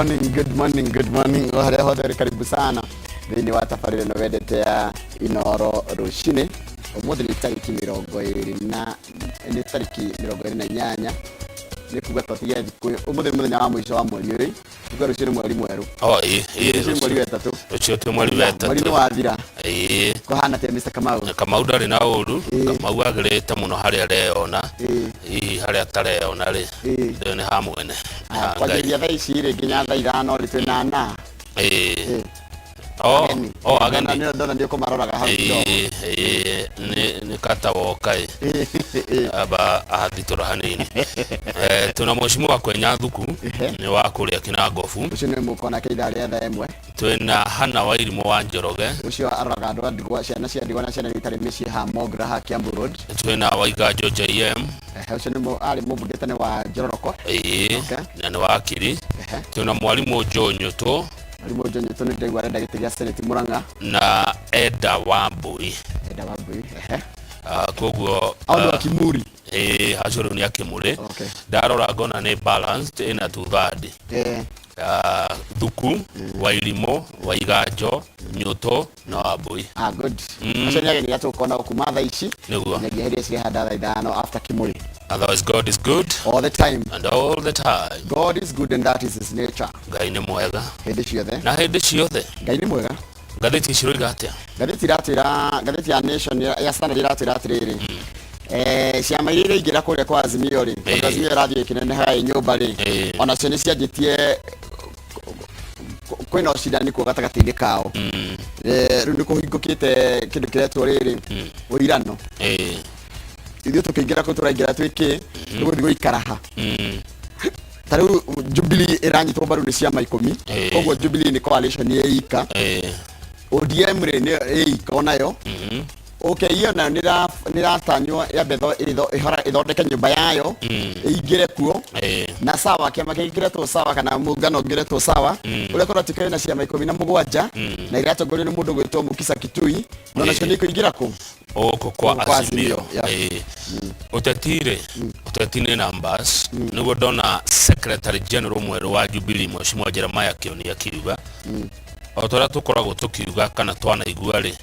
good morning. Oharia hothe karibu sana. Thini wa tafarire no wendete ya Inoro rucini. Umuthi ni tariki 28 ni kuga twatige umuthi muthenya wa mwisho wa mweri uyu kuga rucini mweri mweru. Mweri wetatu. Rucio tu mweri wetatu. Mweri wathira. Kuhana te Mr. Kamau ndari na uru. Kamau agirite muno haria reona. Haria tareona ri. Ndio ni hamwene. Kwa ajili ya thaici ri nginya thaa 5 ri twina na. Ageni ndio kumaroraga hau ni kata wokai aba ahaditoro hanini tuna mheshimiwa kwenya thuku ni wa kuria Kinangofu ucio ni mukona keithari etha emwe twina Hana wa Irimo wa Njoroge ucio aroraga andu andigwa ciana cia ndigwa na ciana itari mici ha Mogra ha Kiambu Road twina Waiganjo JM ucio ni ari mubugitane wa Njororoko na ni wa Kiri twina mwalimu Jonyo to Mwalimu Jonyo to ni ndegwa renda gitigia Senate Muranga na Eda Wambui koguo aundo Kimuri hacuru ni akimure ndarora ngona ni balanced ina tuthadi thuku wa Irimo Waiganjo Nyuto na Wambui good acio ni ageni atukona kuma thaa ici niguo ngia hiria cia handa thaa 5 after Kimuri. Otherwise God is good all the time and all the time. God is good and that is his nature. Ngai ni mwega Hindi ciothe na hindi ciothe Ngai ni mwega. Ngathĩti ciroiga atia? Ngathĩti ya Nation ya Standard iratwĩra atĩrĩrĩ ciama iria ingĩra kũrĩa kwa Azimio rĩ Azimio rathiĩ kĩnenehaga nyũmba rĩ ona cio nĩ cianjĩtie kwĩna ũcindani kuo gatagatĩ-inĩ kao rĩu nĩ kũhingũkĩte kĩndũ kĩretwo rĩrĩ ũirano ithuĩ tũkĩingĩra kũu tũraingĩra twĩkĩ tũgũthiĩ gũikara ha tarĩu Jubilee ĩranyitwo mbaru nĩ ciama 10 koguo Jubilee nĩ coalition ĩika ODM rĩ nĩ ĩika onayo hiyo na niratanywo ya betho ithondeke nyumba yayo ĩingĩre kuo na sawa kĩama kĩingĩretwo sawa kana mũngano ũngĩretwo sawa ũrĩa kora tikĩrĩ na ciama 17 na iratongorio nĩ mũndũ gwĩtwo Mukisa Kitui na nacio nĩ kũingĩra kũ kwa Azimio utetine numbers niguo ndona Secretary General mweru wa Jubilee Mheshimiwa Jeremiah Kioni akiuga otora tukoragwo tukiuga kana twana igua ri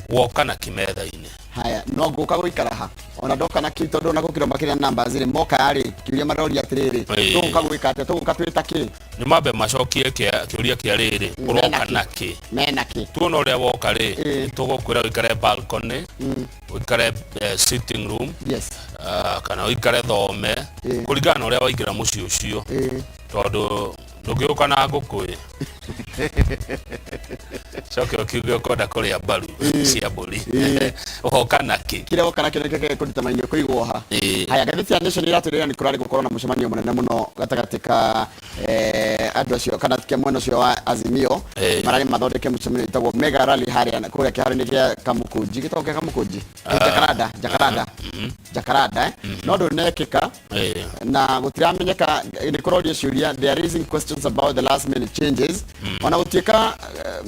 woka na kimetha-ini haya no nguka gũikara ha ona ndoka na kito ndona gũkira makĩria numbers ri moka ri kiuria marori atiriri tuguka gwĩka atĩa tuguka twĩta kĩ ni mambe macokie kiuria kia riri uroka na kĩ mena kĩ tuona ũrĩa woka ri tugukwĩra ũikare balcony ũikare sitting room kana ũikare thome kũringana na ũrĩa waingĩra mũciĩ ũcio tondũ ndũngĩũka na ngũkũ coke ũkiuge ũkwenda kũrĩa mbaru cia mbũri ũhoka na kĩ kĩrĩa woka na kĩrĩa kũruta mainyo kũigwo ha haya ngathĩti ya Nation iratwĩra nĩ kũrarĩ gũkorwo na mũcemanio mũnene mũno gatagatĩ ka andũ acio kana kĩa mwena ũcio wa Azimio mararĩ mathondeke mũcemanio wĩtagwo mega rally harĩa kũrĩa kĩharo-inĩ gĩa Kamukunji gĩtagwo kĩa Kamukunji Jakaranda no ndũnekĩka na gũtiramenyeka nĩ kũrorio ciũria they are raising questions about the last minute changes ona gũtuĩka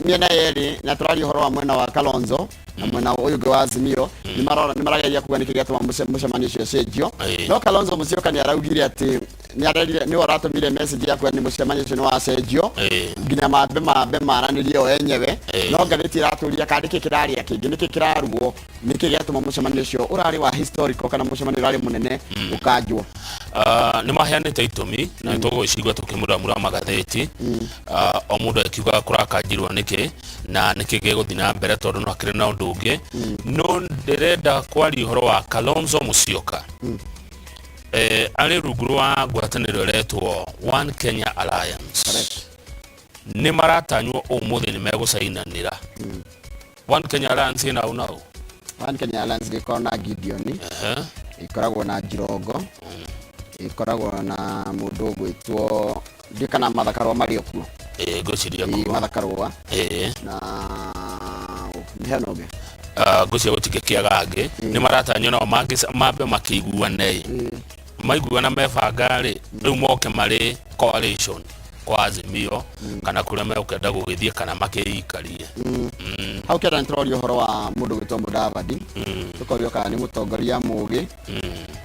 miena yerĩ na tũraria ũhoro wa mwena wa Kalonzo na mwena ũyũ ũngĩ wa Azimio nĩ marageria kuga nĩkĩ gĩatũma mũcemanio ũcio cenjio no Kalonzo Musyoka nĩ araugire atĩ nĩ aratũmire message ya kuga nĩ mũcemanio ũcio nĩ wacenjio nginya mambe maranĩrie o enyewe no ngathĩti iratũria kana nĩkĩ kĩraria kĩngĩ nĩkĩ kĩrarugwo nĩkĩ gĩatũma mũcemanio ũcio ũrarĩ wa historical kana mũcemanio ũrarĩ mũnene ũkanjwo nĩ maheanĩte itũmi na tũgũcigua tũkĩmuramura magathĩti o mũndũ akiuga kũrakanjirwo nĩkĩ na nĩkĩ gĩgũthiĩ na mbere tondũ no akĩrĩ na ũndũ ũngĩ no ndĩrenda kwaria ũhoro wa Kalonzo Musyoka arĩ rungu rwa ngwatanĩro ĩretwo One Kenya Alliance nĩ maratanywo ũmũthĩ nĩ megũcainanĩra One Kenya Alliance ĩna ũna One Kenya Alliance gĩkoragwo na Gideon ikoragwo na Jirongo ikoragwo na mũndũ gwĩtwo ndikana mathakarwa marĩ okuo ngũciria kuo mathakarwa na nĩhenoge ngũciria gũtikĩ kĩagangĩ nĩ maratanywo nao mambe makĩiguane maiguana mebanga rĩ rĩu moke marĩ coalition kwa Azimio kana kũrĩa megũkenda gũgĩthiĩ kana makĩikarie hau kĩrĩa nĩtũroria ũhoro wa mũndũ gwĩtwo Mudavadi tũkorio kana nĩ mũtongoria mũũgĩ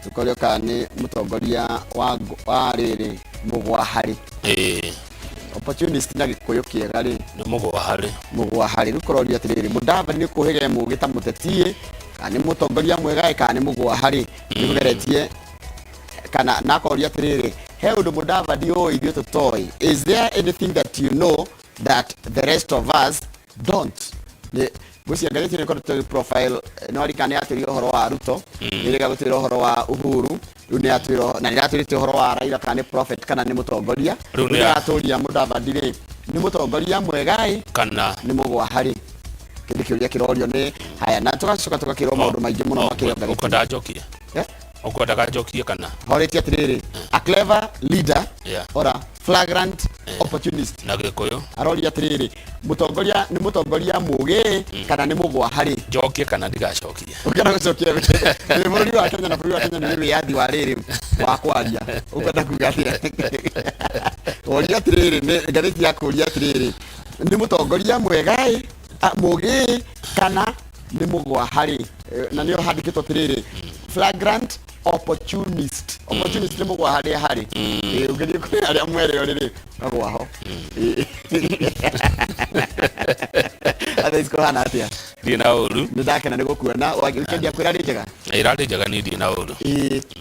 tũkorio kana nĩ mũtongoria wa rĩrĩ mũgwa harĩ opportunist na gikuyu kiega ri ni mugwa hari rukorori atiriri Mudavadi ni kuhege mugita mutetie kana mutongoria mwega kana mugwa hari nigeretie kana nakoria atiriri he undu Mudavadi o ithio tutoi. Is there anything that you know that the rest of us don't? Gucia ngariti ni kote profile no arikane atiri horo wa Ruto nirega gutiri horo wa Uhuru runi atiro na nirati horo wa Raila kana prophet kana ni mutongoria runi aturia Mudavadi ri ni mutongoria mwegai kana ni mugwa hari kindi kiuria kirorio ni haya na tugacoka tugakirwo maundu maingi muno makirwo ngariti ukoda jokia ukoda jokia kana horeti atiriri a clever leader ora flagrant opportunist na gikuyu arori atiriri mutongoria ni mutongoria muge kana ni mugwa hari jokia kana ndigacokia ukana gucokia ni muri wa Kenya na buri wa Kenya ni wiyathi wa riri wa kwaria ukada kugathira ori atiriri ni ngariti ya kuria atiriri ni mutongoria mwegai muge kana ni mugwa hari na niyo handikitwo atiriri flagrant opportunist ni mugwa hari ugerie kuri aria mwere oriri agwa ho ada isko hana atia dina uru ndakena ni gukuona wagikendia kwira ri njega irari njega ni dina uru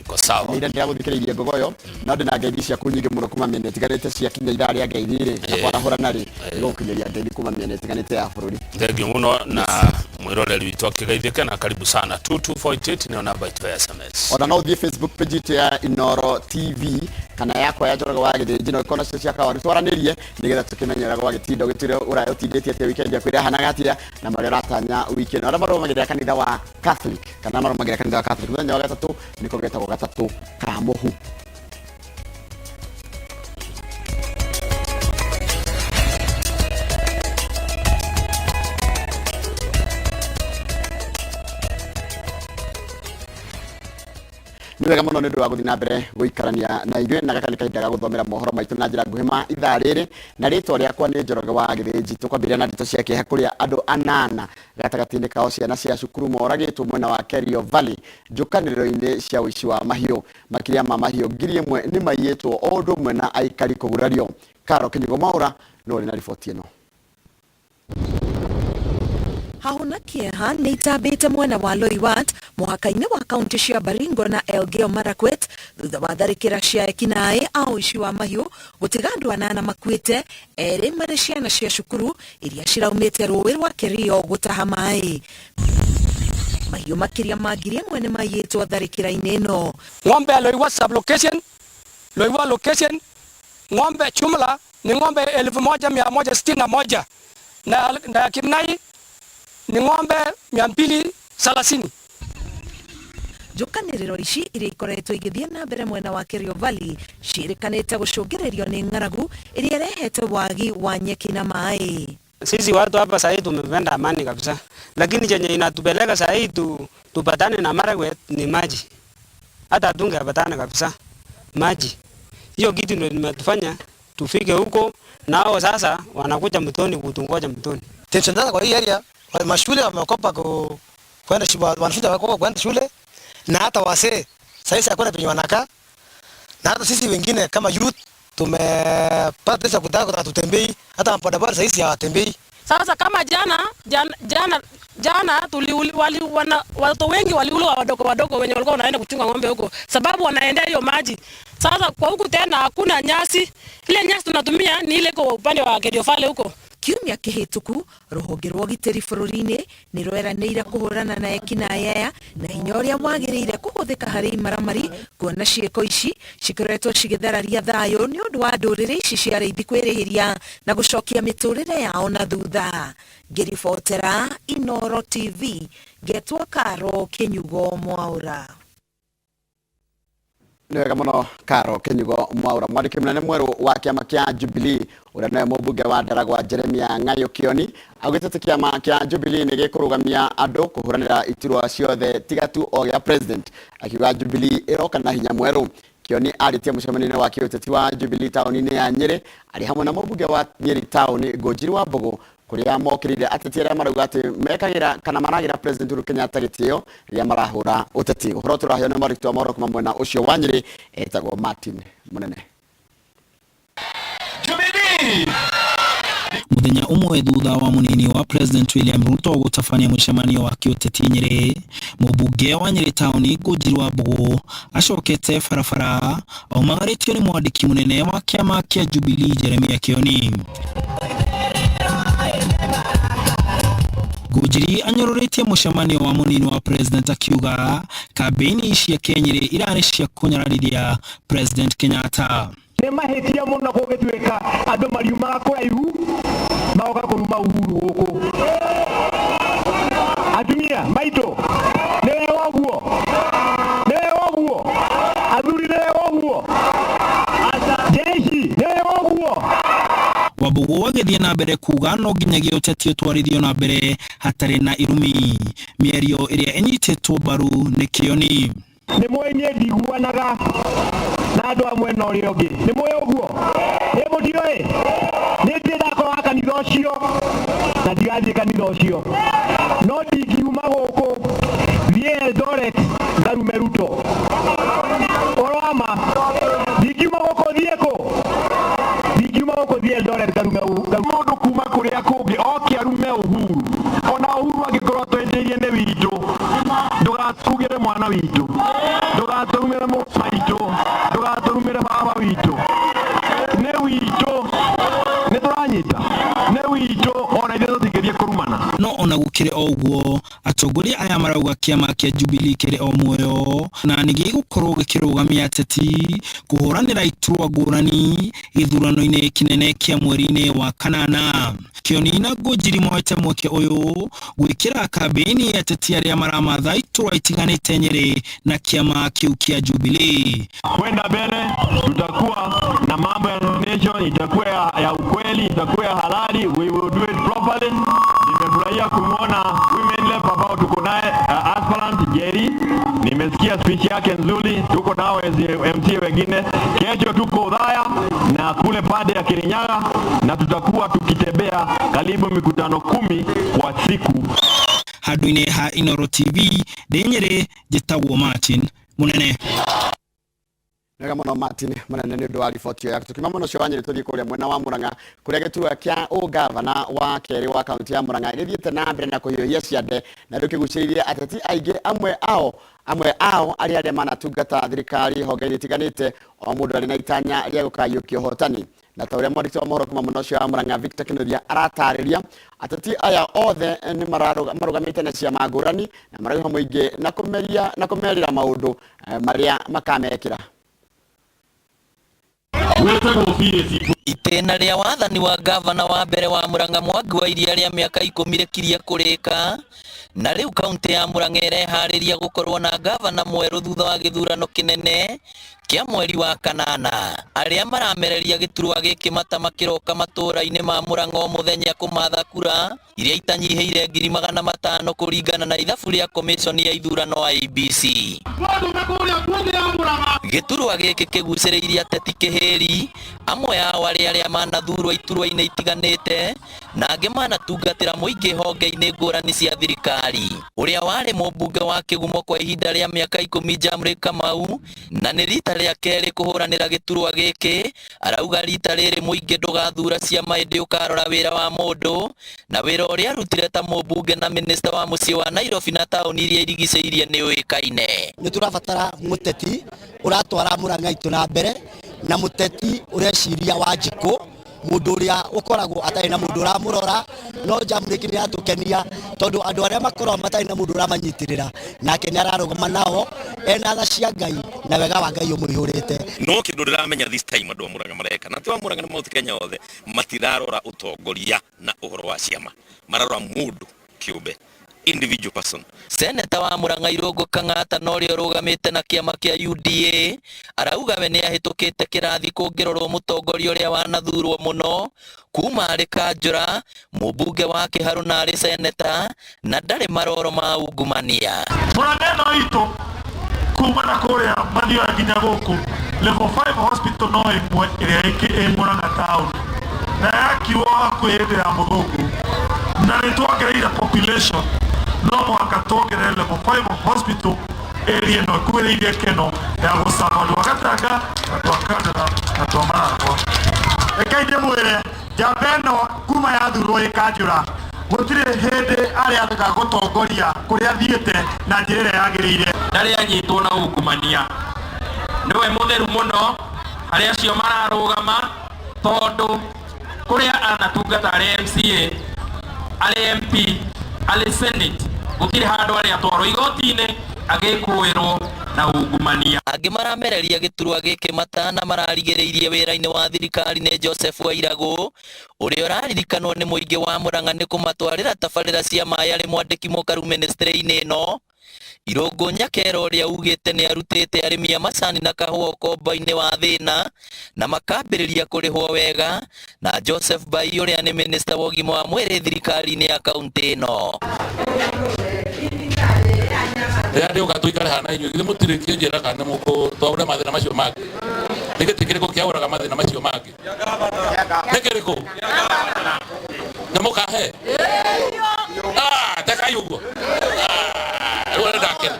ko sawa ira ndia guthikiriria ngogoyo na ndina ngeithia cia kunyige muno kuma mene tigarite cia kinya irari ya ngeithire akora hora nari gukinyeria ngeithi kuma mene tiganite ya bururi thengio muno na mwiroreri witu akigeithike na karibu sana 2248 ni namba yetu ya SMS ona no thie Facebook page ya Inoro TV kana yakwa ya Njoroge wa Githĩnji no ikona cia kawaru twaranirie nigetha tukimenyera gwa gitindo gitire urayo tindĩtie ate weekend ya kwira hanagatia na maria ratanya weekend ora maromagira kanitha wa Catholic kana maromagira kanitha wa Catholic muthenya wa gatatu niko getagwo gatatu ka muhu niwega muno nindu wa guthi na mbere guikarania na ithuĩ na gaka nĩ kahinda ga gũthomera mohoro maitũ na njĩra nguhĩ ma ithaa rĩrĩ na rĩtwa rĩakwa nĩ Njoroge wa Githĩnji tũkwambĩrĩria na ndeto cia kĩeha kũrĩa andũ 8 gatagatĩ-inĩ kao ciana cia cukuru moragĩtwo mwena wa Kerio Valley njũkanĩrĩro-inĩ cia ũici wa mahiũ makĩria ma mahiũ 1,000 nĩ maiyĩtwo o ũndũ ũmwe na aikari kũgurario. Karo Kĩnyugo Mwaũra no rĩ na riboti ĩno. Hahuna kieha nĩ itambĩte mwena wa Loiwat mũhaka-inĩ wa kaunti cia Baringo na Elgeyo Marakwet thutha wa tharĩkĩra cia ekinaĩ a ũici wa mahiũ gũtiga andũ 8 makuĩte erĩ marĩ ciana cia cukuru iria ciraumĩte rũĩ rwa Kerio gũtaha maĩ. Mahiũ makĩria ma 1,000 nĩ maiyĩtwo tharĩkĩra-inĩ ĩno. Ng'ombe ya Loiwat sublocation, Loiwat location, ng'ombe jumla ni ng'ombe 1,161 na Kimnai ni ng'ombe 230. Njũkanĩrĩro ici iria ikoretwo igĩthiĩ na mbere mwena wa Kerio Valley ciĩrĩkanĩte gũcũngĩrĩrio nĩ ng'aragu iria rehete wagi wa nyeki na maĩ. Sisi watu hapa sasa tumependa amani kabisa, lakini chenye inatupeleka sasa tupatane na Marakwet ni maji. Hata tungepatana kabisa maji, hiyo kitu ndio imetufanya tufike huko, nao sasa wanakuja mtoni kutungoja mtoni. Tension kwa hii area, mashule wamekopa kwenda shule, wanafunzi wamekopa kwenda shule, na hata wase sasa hakuna penye wanakaa, na hata sisi wengine kama youth tumepata pesa kutaka tutembei, hata bodaboda sasa hawatembei. Sasa kama jana watu wengi waliuliwa wadogo wenye walikuwa wanaenda kuchunga ng'ombe huko sababu wanaendea hiyo maji. Sasa kwa huku tena hakuna nyasi, ile nyasi tunatumia ni ile kwa upande wa Kerio Valley huko. Kiumia kĩhĩtũku rũhonge rwa ũgitĩri bũrũri-inĩ nĩ rweranĩire kũhũrana na ekinaĩ aya na hinya ũrĩa wagĩrĩire kũhũthĩka harĩ imaramari kuona ciĩko ici cikoretwo cigĩthararia thayũ nĩ ũndũ wa ndũrĩrĩ ici cia arĩithi kwĩrĩhĩria na gũcokia mĩtũrĩre yao na thutha. Ngĩribotera Inoro TV, ngetwo Karo Kĩnyugo Mwaũra. Niwega muno Karo Kĩnyugo Mwaũra. Mwandĩki mũnene mwerũ wa kĩama kĩa Jubilee ũrĩa nĩwe mũmbunge wa Ndaragwa Jeremia Ng'ayũ Kĩoni augĩte atĩ kĩama kĩa Jubilee nĩ gĩkũrũgamia andũ kũhũranĩra iturwa ciothe tiga tu o gĩa president, akiuga Jubilee ĩroka na hinya mwerũ. Kĩoni arĩtie mũcemanio-inĩ wa kĩũteti wa Jubilee taũni-inĩ ya Nyĩrĩ arĩ hamwe na mũmbunge wa Nyĩrĩ taũni Ngũnjiri wa Mbũgũ kuria mokĩrĩire ateti arĩa marauga atĩ mekagĩra kana maragĩra president Uhuru Kenyatta gĩtĩo rĩrĩa marahũra ũteti. Ũhoro tũraheo nĩ mũrutwo wa maũndũ kuma mwena ũcio wa Nyĩrĩ etagwo Martin Mũnene. Jubilee muthenya umwe thutha wa munini wa President William Ruto gũtabania mũcemanio wa kĩũteti Nyeri, mũmbunge wa Nyeri Town Ngũnjiri Wambũgũ acokete barabara aumagarĩtio nĩ mwandĩki mũnene wa kĩama kĩa Jubilee Jeremiah Kioni. Ngũnjiri anyororĩtie mũcemanio wa munini wa President akiuga kambĩini cia Nyeri irarĩ cia kũnyararithia President Kenyatta. Nĩ mahĩtia mũno gũgĩtuĩka andũ mariumaga kũraihu magoka kũruma Uhuru gũkũ. Atumia maitũ nĩwe woguo athuri nĩwe woguo jeshi nĩwe woguo. Wambũgũ agĩthiĩ na mbere kuga no nginyagia ũteti ũtwarithio na mbere hatarĩ na irumi, mĩario ĩrĩa ĩnyitĩtwo mbaru nĩ Kioni. Nĩ mwenye ndiguanaga na andũ amwe na ũrĩa ũngĩ, nĩ mwe ũguo nĩ mũtioĩ nĩ ndĩrakorwo kanitha ũcio na ndigathiĩ kanitha ũcio, no ndingiuma gũkũ thiĩ Eldoret ngarume Ruto orama, ndingiuma gũkũ thiĩ Eldoret ngarume mũndũ kuma kũrĩa kũngĩ oke arume Uhuru, ona Uhuru angĩkorwo twenjeirie nĩ witũ ndũgatugĩre mwana witũ, ndũgatũrumĩre maitũ, ndũgatũrumĩre baba witũ, nĩ witũ nĩ tũranyita, nĩ witũ ona ithuĩ tũtingĩthiĩ kũrumana. No ona gũkĩrĩ o ũguo atongoria aya marauga kĩama kĩa Jubilee kĩrĩ o muoyo na nĩ gĩgũkorwo gĩkĩrũgamia ateti kũhũranĩra iturwa ngũrani gĩthurano-inĩ kĩnene kĩa mweri-inĩ wa kanana. Kioni na Ngũnjiri moete mweke ũyũ gwĩkĩra kambĩini ateti arĩa maramatha iturwa itiganĩte Nyeri na kĩama kĩu kĩa Jubilee. Kwenda mbele tutakuwa na mambo ya nomination, itakuwa ya ukweli, itakuwa ya halali, we will do it properly. Nimefurahia kumwona women rep ambao tuko naye aspirant Jerry, nimesikia speech yake nzuri, tuko nao MC wengine. Kesho tuko Udhaya na kule pande ya Kirinyaga na tutakuwa tukitembea karibu mikutano 10 kwa siku. Handũ-inĩ ha Inooro TV ndĩ Nyeri njĩtagwo Martin Munene. Nega mũno Martin Munene nĩ ũndũ wa riboti yaku. Tukima mũno cio wa Nyeri tũthiĩ kũrĩa mwena wa Murang'a kũrĩa gĩturwa kĩa ũgavana wa kerĩ wa kaunti ya Murang'a gĩthiĩte na mbere na kũhiũhia ciande na ndũkĩgucĩrĩirie ateti aingĩ amwe ao arĩa manatungata thirikari honge-inĩ itiganĩte, o mũndũ arĩ na itanya rĩa gũkaiũkia ũhotani. Na ta ũrĩa mwandĩki wa mohoro kuma mwena ũcio wa Murang'a Victor Kĩnuthia aratarĩria, ateti aya othe nĩ marũgamĩte na ciama ngũrani na marauga mũingĩ na kũmerĩra maũndũ marĩa makamekĩra. Itena rĩa wathani wa gavana wa mbere wa Murang'a Mwangi wa Iria rĩa mĩaka 10 rĩkirie kũrĩka, na rĩu kaunti ya Murang'a ĩreharĩria gũkorwo na gavana mwerũ thutha wa gĩthurano kĩnene kĩa mweri wa kanana. Arĩa maramereria gĩturwa gĩkĩ matama kĩroka matũũra-inĩ ma Murang'a o mũthenya kũmatha kura iria itanyihĩire 500 kũringana na ithabu rĩa commission ya ithurano IEBC. Gĩturwa gĩkĩ kĩgucĩrĩirie ateti kĩhĩri, amwe ao arĩa manathurwo iturwa-inĩ itiganĩte na angĩ manatungatĩra mũingĩ honge-inĩ ngũrani cia thirikari. Ũrĩa warĩ mũmbunge wa Kĩgumo kwa ihinda rĩa mĩaka 10 Jamrĩ Kamau na nĩ rita rĩa kerĩ kũhũranĩra gĩturwa gĩkĩ, arauga rita rĩrĩ mũingĩ ndũgathura ciama ĩndĩ ũkarora wĩra wa mũndũ na wĩra ũrĩa arutire ta mũmbunge na minista wa mũciĩ wa Nairobi na taũni iria irigicĩirie nĩ ũĩkaine. Nĩ tũrabatara mũteti ũratwara Murang'a itũ na mbere na mũteti ũreciria Wanjikũ, mũndũ ũrĩa ũkoragwo atarĩ na mũndũ ũramũrora, no Jamrĩ nĩ atũkenia tondũ andũ arĩa makoragwo matarĩ na mũndũ ũramanyitĩrĩra nake nĩ ararũgama nao ena tha cia Ngai na wega wa Ngai ũmũihũrĩte. No kĩndũ ndĩramenya this time andũ a Murang'a mareka na twa Murang'a nĩ Mount Kenya othe matirarora ũtongoria na ũhoro wa ciama, mararora mũndũ kĩũmbe, individual person. Seneta wa Murang'a Irũngũ Kang'ata no rĩo rũgamĩte na kĩama kĩa UDA arauga we nĩ ahĩtũkĩte kĩrathi kũngĩrorwo mũtongoria ũrĩa wanathurwo mũno kuma arĩ Kanjũra, mũmbunge wa Kĩharũ na arĩ seneta na ndarĩ maroro ma ungumania. Murang'a ĩno itũ kuma na kũrĩa mathioya nginya gũkũ level 5 hospital no ĩmwe ĩrĩa ĩ Murang'a town na yakirwo hakuhĩ hĩndĩ ya mũthũngũ na nĩ tuongereire population no mwaka tuongerere level 5 hospital area ĩno ĩkuhĩrĩirie Keno ya gũcaba andũ a Gatanga na twa Kanjũra na twa Maragwa. Rekei ndĩmwĩre njamba ĩno kuma kuma yathurwo ikanjura gutire hindi aria gagutongoria kuria thiete na njira ĩrĩa yagĩrĩire ndari anyitwo na ungumania niwe mutheru muno aria acio mararugama tondu kuria anatungata ari MCA ari MP ari Senate gutire handu aria atwarwo igoti-inĩ agĩkũĩrwo na ungumania. Angĩ maramereria gĩturwa gĩkĩ matana mararigĩrĩirie wĩra-inĩ wa thirikari nĩ Joseph Wairagũ ũrĩa ũraririkanwo nĩ mũingĩ wa Mũrang'a nĩ kũmatwarĩra tabarĩra cia maĩ arĩ mwandĩki mũkaru ministry-inĩ ĩno. Irũngũ Nyakero ũrĩa ugĩte nĩ arutĩte arĩmi a macani na kahũa ũkombo-inĩ wa thĩna na makambĩrĩria kũrĩhwo wega, na Joseph Bai ũrĩa nĩ minista wa ũgima wa mwĩrĩ thirikari-inĩ ya kaunti ĩno. Rĩrĩa ndĩũka tũikare haha na inyuĩ githĩ mũtirĩkio njĩra kana mũtwaũre mathĩna macio mangĩ nĩ gĩtĩ kĩrĩkũ kĩaũraga mathĩna macio mangĩ nĩ kĩrĩkũ na mũkahe takai ũguo rĩu ndakena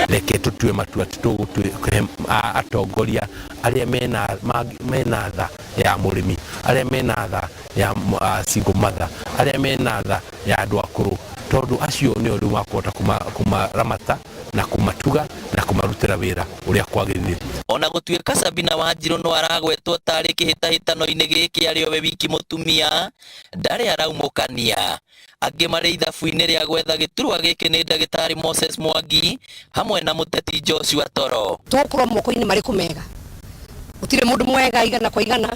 reke tũtue matua tũgũtue atongoria arĩa mena tha ya mũrĩmi, arĩa mena tha ya single mother, arĩa mena tha ya andũ akũrũ, tondu acio nĩ ũrĩa makũhota kumaramata na kumatuga na kumarutĩra wĩra ũrĩa kwagĩrĩire. Ona gũtuĩka Sabina Wanjirũ no aragwetwo tarĩ kĩhĩtahĩtano-inĩ gĩkĩ arĩ we wiki mũtumia, ndarĩ araumũkania. Angĩ marĩ ithabu-inĩ rĩa gwetha gĩturwa gĩkĩ nĩ ndagĩtarĩ Moses Mwangi hamwe na mũteti Joshua Toro. Tũkorwo moko-inĩ marĩkũ mega, gũtirĩ mũndũ mwega igana kwa igana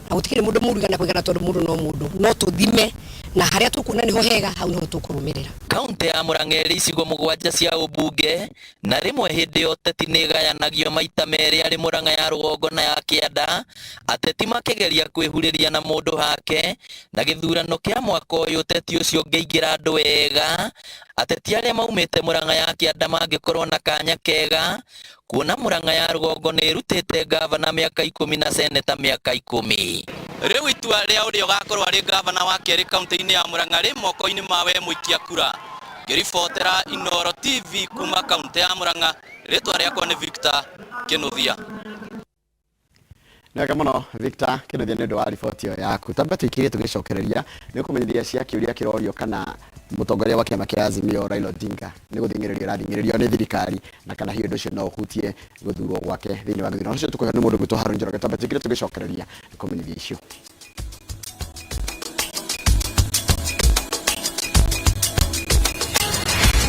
na gũtikĩrĩ mũndũ mũru igana kwa igana tondũ mũndũ no mũndũ, no tũthime na harĩa tũkuona nĩho hega, hau nĩho tũkũrũmĩrĩra. Kaunti ya Mũrang'a ĩrĩ icigo 7 cia ũmbunge na rĩmwe hĩndĩ ya ũteti nĩ ĩgayanagio maita merĩ arĩ Mũrang'a ya rũgongo na ya kĩanda, ateti makĩgeria kwĩhurĩria na mũndũ hake, na gĩthurano kĩa mwaka ũyũ ũteti ũcio ũngĩingĩra andũ wega, ateti arĩa maumĩte Mũrang'a ya kĩanda mangĩkorwo na kanya kega, kuona Mũrang'a ya rũgongo nĩ ĩrutĩte gavana mĩaka 10 na seneta mĩaka 10. Rĩu itua rĩa ũrĩa ũgakorwo arĩ gavana wa kerĩ kaunti-inĩ ya Mũrang'a rĩ moko-inĩ mawe mũikia kura. Ngĩribotera Inooro TV kuma kaunti ya Mũrang'a, rĩtwa rĩakwa nĩ Victor Kĩnuthia. Nega mũno Victor Kĩnuthia nĩ ũndũ wa riboti ĩyo yaku. Tamba tũikĩrie tũgĩcokereria nĩ kũmenyithia cia kĩũria kĩrorio kana mũtongoria wa kĩama kĩa Azimio Raila Odinga nĩ gũthingĩrĩrio nĩ thirikari na kana hiyo ũndũ ũcio no ũhutie gũthurwo gwake thĩinĩ wa gĩthurano ũcio. Tũkũhe nĩ mũndũ gwĩtwo Harũni Njoroge. Tamba tũikĩrie tũgĩcokereria nĩ kũmenyithia icio.